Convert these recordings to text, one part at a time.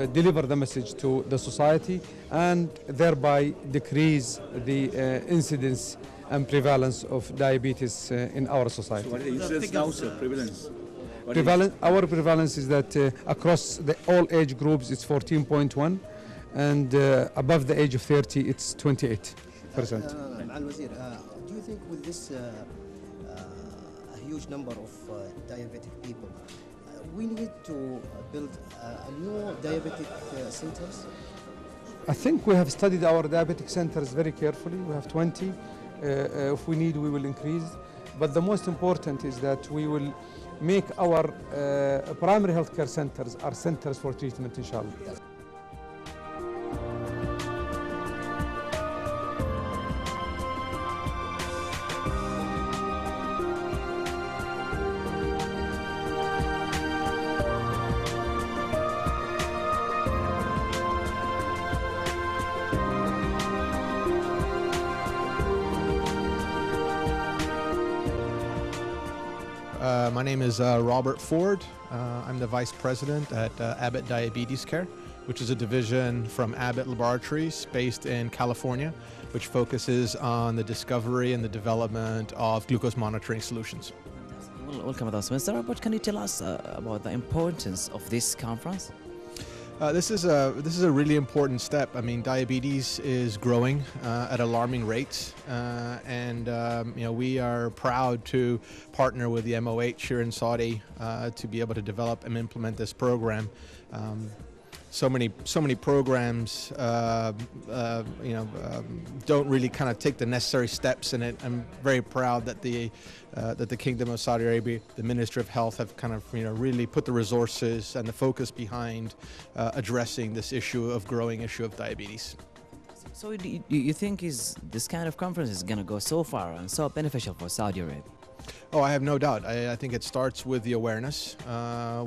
deliver the message to the society and thereby decrease the incidence and prevalence of diabetes in our society. So what is the incidence now, sir? Prevalence? Our prevalence is that across all age groups it's 14.1 and above the age of 30 it's 28%. Do you think with this a huge number of diabetic people, we need to build new diabetic centers? I think we have studied our diabetic centers very carefully. We have 20. If we need, we will increase. But the most important is that we will make our primary healthcare centers our centers for treatment, inshallah. My name is Robert Ford. I'm the Vice President at Abbott Diabetes Care, which is a division from Abbott Laboratories based in California, which focuses on the discovery and the development of glucose monitoring solutions. Welcome with us, Mr. Robert. Can you tell us about the importance of this conference? This is a really important step. I mean, diabetes is growing at alarming rates, and we are proud to partner with the MOH here in Saudi to be able to develop and implement this program. So many programs, don't really kind of take the necessary steps in it. I'm very proud that the Kingdom of Saudi Arabia, the Ministry of Health, have kind of really put the resources and the focus behind addressing this growing issue of diabetes. So you think this kind of conference is going to go so far and so beneficial for Saudi Arabia? Oh, I have no doubt. I think it starts with the awareness.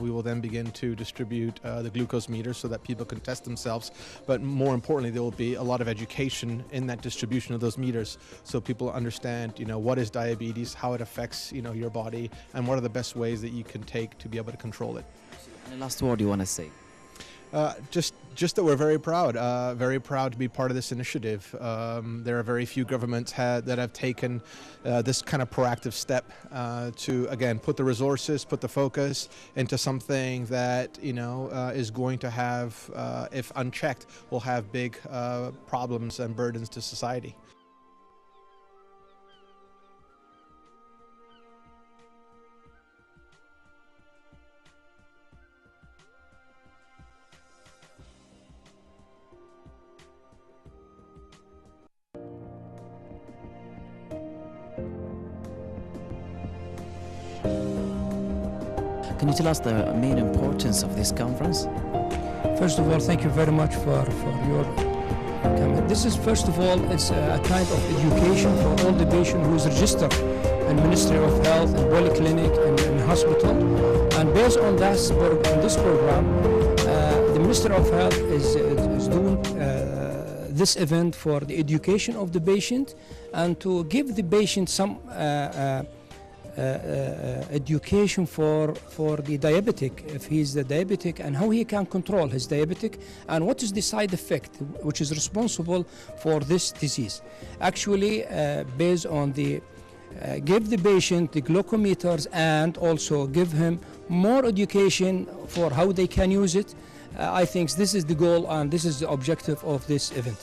We will then begin to distribute the glucose meters so that people can test themselves. But more importantly, there will be a lot of education in that distribution of those meters, so people understand, what is diabetes, how it affects, your body, and what are the best ways that you can take to be able to control it. And the last word you want to say? Just that we're very proud to be part of this initiative. There are very few governments that have taken this kind of proactive step to, again, put the resources, put the focus into something that, is going to have, if unchecked, will have big problems and burdens to society. Can you tell us the main importance of this conference? First of all, thank you very much for your comment. This is, first of all, it's a kind of education for all the patients who is registered in Ministry of Health, in polyclinic, and hospital. And based on this program, the Minister of Health is doing this event for the education of the patient and to give the patient some education for the diabetic, if he's the diabetic, and how he can control his diabetic and what is the side effect which is responsible for this disease. Actually, based on the give the patient the glucometers and also give him more education for how they can use it. I think this is the goal and this is the objective of this event.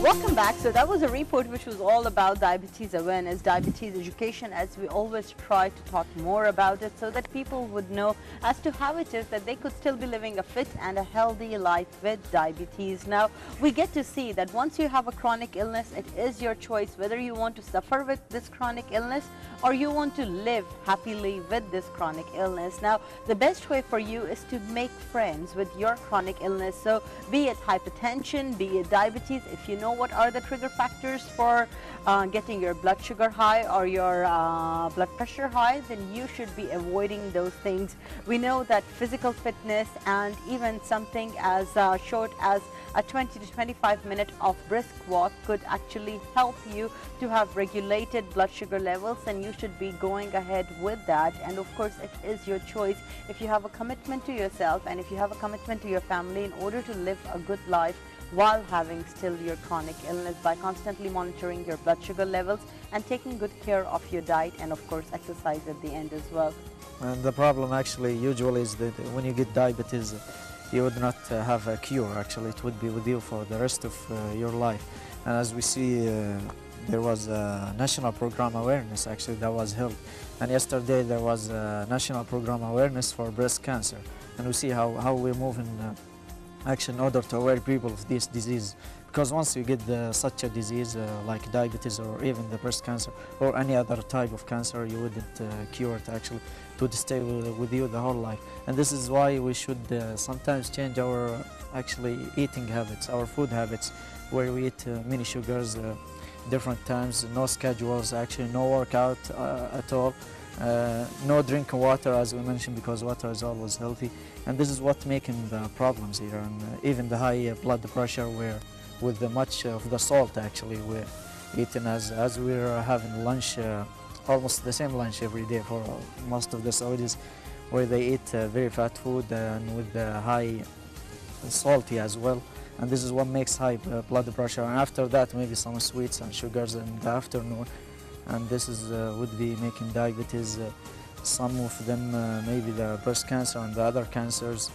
Welcome back. So that was a report which was all about diabetes awareness, diabetes education, as we always try to talk more about it so that people would know as to how it is that they could still be living a fit and a healthy life with diabetes. Now, we get to see that once you have a chronic illness, it is your choice whether you want to suffer with this chronic illness or you want to live happily with this chronic illness. Now, the best way for you is to make friends with your chronic illness. So be it hypertension, be it diabetes, if you know what are the trigger factors for getting your blood sugar high or your blood pressure high, then you should be avoiding those things. We know that physical fitness and even something as short as a 20 to 25 minute of brisk walk could actually help you to have regulated blood sugar levels, and you should be going ahead with that. And of course, it is your choice. If you have a commitment to yourself and if you have a commitment to your family in order to live a good life while having still your chronic illness, by constantly monitoring your blood sugar levels and taking good care of your diet, and of course exercise at the end as well. And the problem actually usually is that when you get diabetes, you would not have a cure. Actually, it would be with you for the rest of your life. And as we see, there was a national program awareness actually that was held. And yesterday there was a national program awareness for breast cancer. And we see how we move in action in order to aware people of this disease. Because once you get such a disease like diabetes or even the breast cancer or any other type of cancer, you wouldn't cure it actually. It would stay with you the whole life. And this is why we should sometimes change our actually eating habits, our food habits, where we eat many sugars, different times, no schedules, actually no workout at all, no drinking water as we mentioned, because water is always healthy. And this is what making the problems here, and even the high blood pressure where with much of the salt actually we're eating as we're having lunch, almost the same lunch every day for most of the Saudis, where they eat very fat food and with high salty as well. And this is what makes high blood pressure. And after that, maybe some sweets and sugars in the afternoon. And this is would be making diabetes. Some of them, maybe the breast cancer and the other cancers,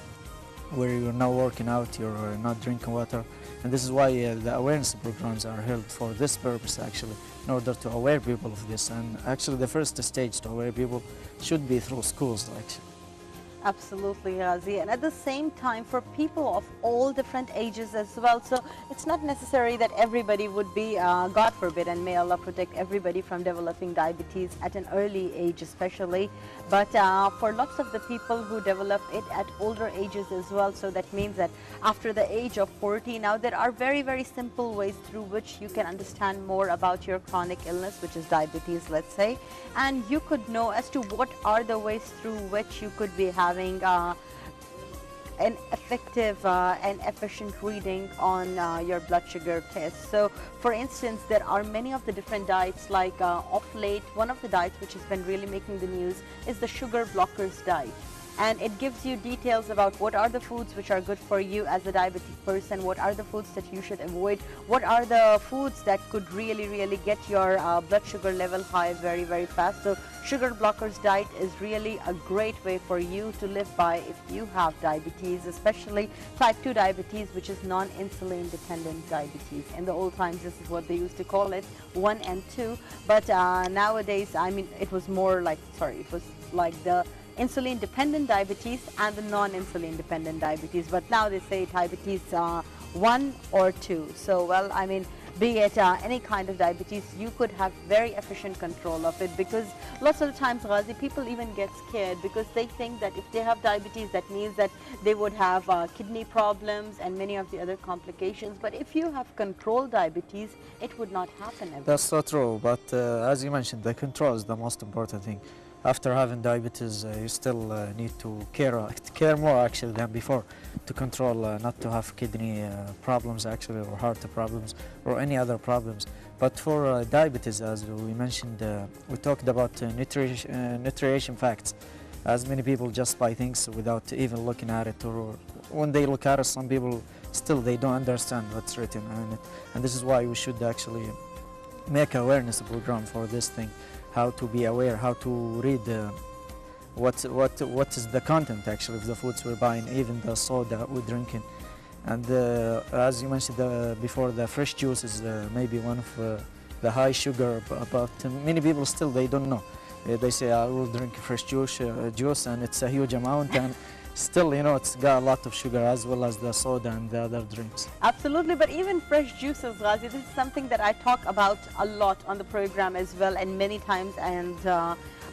where you're not working out, you're not drinking water. And this is why the awareness programs are held for this purpose actually, in order to aware people of this. And actually the first stage to aware people should be through schools actually. Absolutely, Ghazi. And at the same time, for people of all different ages as well. So it's not necessary that everybody would be, God forbid, and may Allah protect everybody from developing diabetes at an early age especially. But for lots of the people who develop it at older ages as well, so that means that after the age of 40, now there are very, very simple ways through which you can understand more about your chronic illness, which is diabetes, let's say. And you could know as to what are the ways through which you could be having an effective and efficient reading on your blood sugar test. So for instance, there are many of the different diets, like of late, one of the diets which has been really making the news is the sugar blockers diet. And it gives you details about what are the foods which are good for you as a diabetic person, what are the foods that you should avoid, what are the foods that could really get your blood sugar level high very, very fast. So sugar blockers diet is really a great way for you to live by if you have diabetes, especially type 2 diabetes, which is non-insulin dependent diabetes. In the old times, this is what they used to call it, 1 and 2. But nowadays, I mean, it was more like, it was like the insulin dependent diabetes and the non-insulin dependent diabetes, but now they say diabetes 1 or 2. So well, I mean, be it any kind of diabetes, you could have very efficient control of it, because lots of the times, Ghazi, people even get scared because they think that if they have diabetes, that means that they would have kidney problems and many of the other complications. But if you have controlled diabetes, it would not happen ever. That's so true, but as you mentioned, the control is the most important thing. After having diabetes, you still need to care more actually than before, to control not to have kidney problems actually, or heart problems, or any other problems. But for diabetes, as we mentioned, we talked about nutrition facts, as many people just buy things without even looking at it, or when they look at it, some people still they don't understand what's written on it. And this is why we should actually make awareness program for this thing. How to be aware, how to read what is the content actually of the foods we're buying, even the soda we're drinking. And as you mentioned before, the fresh juice is maybe one of the high sugar, but many people still they don't know. They say I will drink fresh juice and it's a huge amount, and still, you know, it's got a lot of sugar, as well as the soda and the other drinks. Absolutely, but even fresh juices, Ghazi, this is something that I talk about a lot on the program as well, and many times, and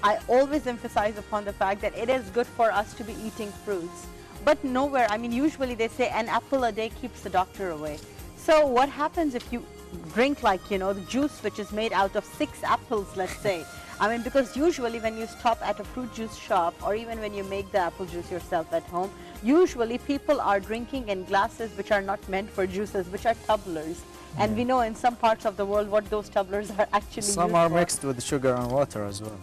I always emphasize upon the fact that it is good for us to be eating fruits. But nowhere, I mean, usually they say an apple a day keeps the doctor away. So what happens if you drink like, you know, the juice which is made out of 6 apples, let's say. I mean, because usually when you stop at a fruit juice shop or even when you make the apple juice yourself at home, usually people are drinking in glasses which are not meant for juices, which are tumblers. And we know in some parts of the world what those tumblers are actually Some used are for. mixed with sugar and water as well.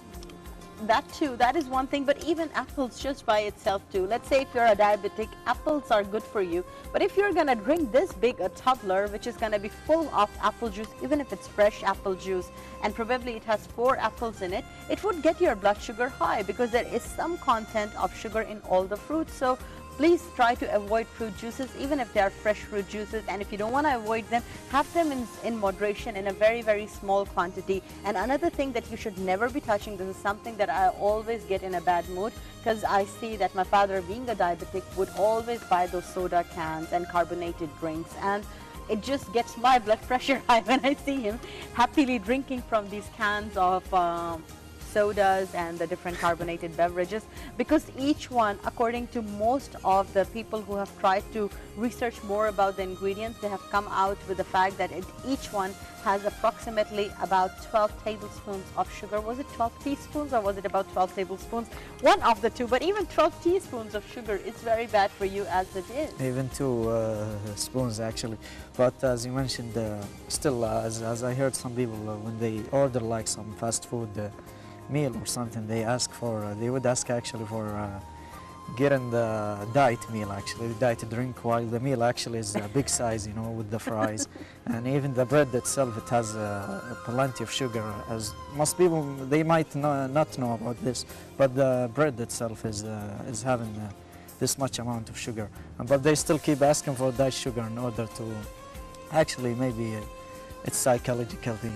That too, that is one thing, but even apples just by itself too. Let's say if you're a diabetic, apples are good for you. But if you're gonna drink this big a tumbler, which is gonna be full of apple juice, even if it's fresh apple juice, and probably it has 4 apples in it, it would get your blood sugar high because there is some content of sugar in all the fruits. So please try to avoid fruit juices, even if they are fresh fruit juices. And if you don't want to avoid them, have them in moderation in a very, very small quantity. And another thing that you should never be touching, this is something that I always get in a bad mood, because I see that my father, being a diabetic, would always buy those soda cans and carbonated drinks. And it just gets my blood pressure high when I see him happily drinking from these cans of sodas and the different carbonated beverages, because each one, according to most of the people who have tried to research more about the ingredients, they have come out with the fact that each one has approximately about 12 tablespoons of sugar. Was it 12 teaspoons or was it about 12 tablespoons? One of the two, but even 12 teaspoons of sugar is very bad for you as it is. Even 2 spoons actually. But as you mentioned, still as I heard some people when they order like some fast food meal or something, they ask for, they would ask actually for getting the diet meal, actually the diet drink, while the meal actually is a big size, you know, with the fries. And even the bread itself, it has plenty of sugar. As most people, they might not know about this, but the bread itself is having this much amount of sugar. But they still keep asking for diet sugar in order to, actually maybe it's psychological thing.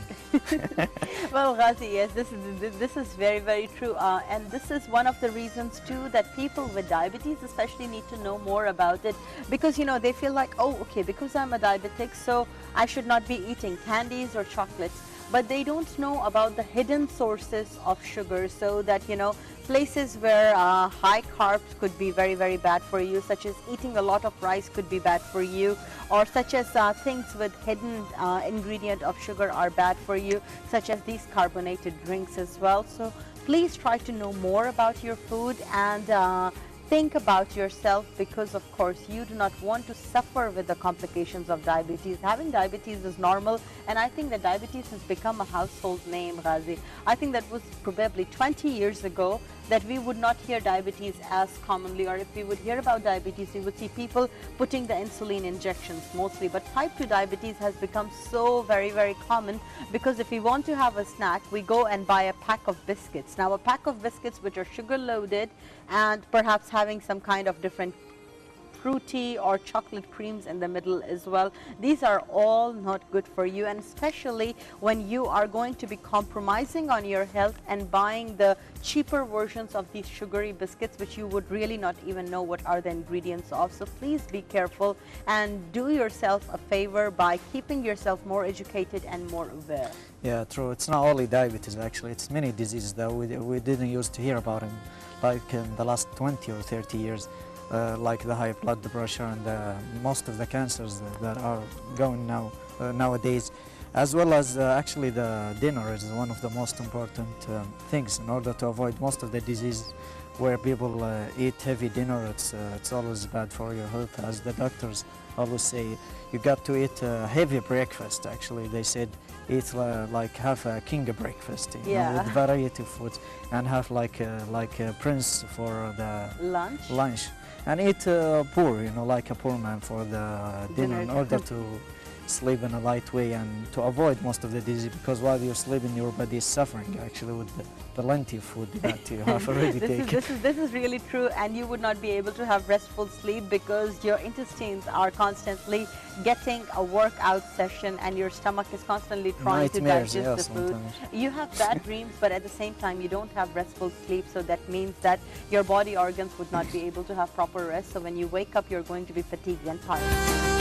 Well, Ghazi, yes, this is very, very true. And this is one of the reasons too that people with diabetes especially need to know more about it, because, you know, they feel like, oh, okay, because I'm a diabetic, so I should not be eating candies or chocolates. But they don't know about the hidden sources of sugar, so that, you know, places where high carbs could be very, very bad for you, such as eating a lot of rice could be bad for you, or such as things with hidden ingredient of sugar are bad for you, such as these carbonated drinks as well. So please try to know more about your food and think about yourself, because of course you do not want to suffer with the complications of diabetes. Having diabetes is normal, and I think that diabetes has become a household name, Ghazi. I think that was probably 20 years ago that we would not hear diabetes as commonly, or if we would hear about diabetes, we would see people putting the insulin injections mostly. But type 2 diabetes has become so very, very common, because if we want to have a snack, we go and buy a pack of biscuits. Now, a pack of biscuits which are sugar loaded and perhaps having some kind of different fruity or chocolate creams in the middle as well. These are all not good for you, and especially when you are going to be compromising on your health and buying the cheaper versions of these sugary biscuits, which you would really not even know what are the ingredients of. So please be careful and do yourself a favor by keeping yourself more educated and more aware. Yeah, true. It's not only diabetes, actually. It's many diseases that we didn't used to hear about like in the last 20 or 30 years. Like the high blood pressure and most of the cancers that are going nowadays, as well as actually the dinner is one of the most important things in order to avoid most of the diseases. Where people eat heavy dinner, it's always bad for your health. As the doctors always say, you got to eat a heavy breakfast. Actually, they said eat like have a king breakfast, you know, with variety of foods, and have like a prince for the lunch. And eat poor, you know, like a poor man for the dinner, in order to sleep in a light way and to avoid most of the disease, because while you're sleeping, your body is suffering actually with the plenty of food that you have already taken. This is really true, and you would not be able to have restful sleep because your intestines are constantly getting a workout session and your stomach is constantly trying to digest the food. Sometimes. You have bad dreams, but at the same time you don't have restful sleep, so that means that your body organs would not be able to have proper rest. So when you wake up, you're going to be fatigued and tired.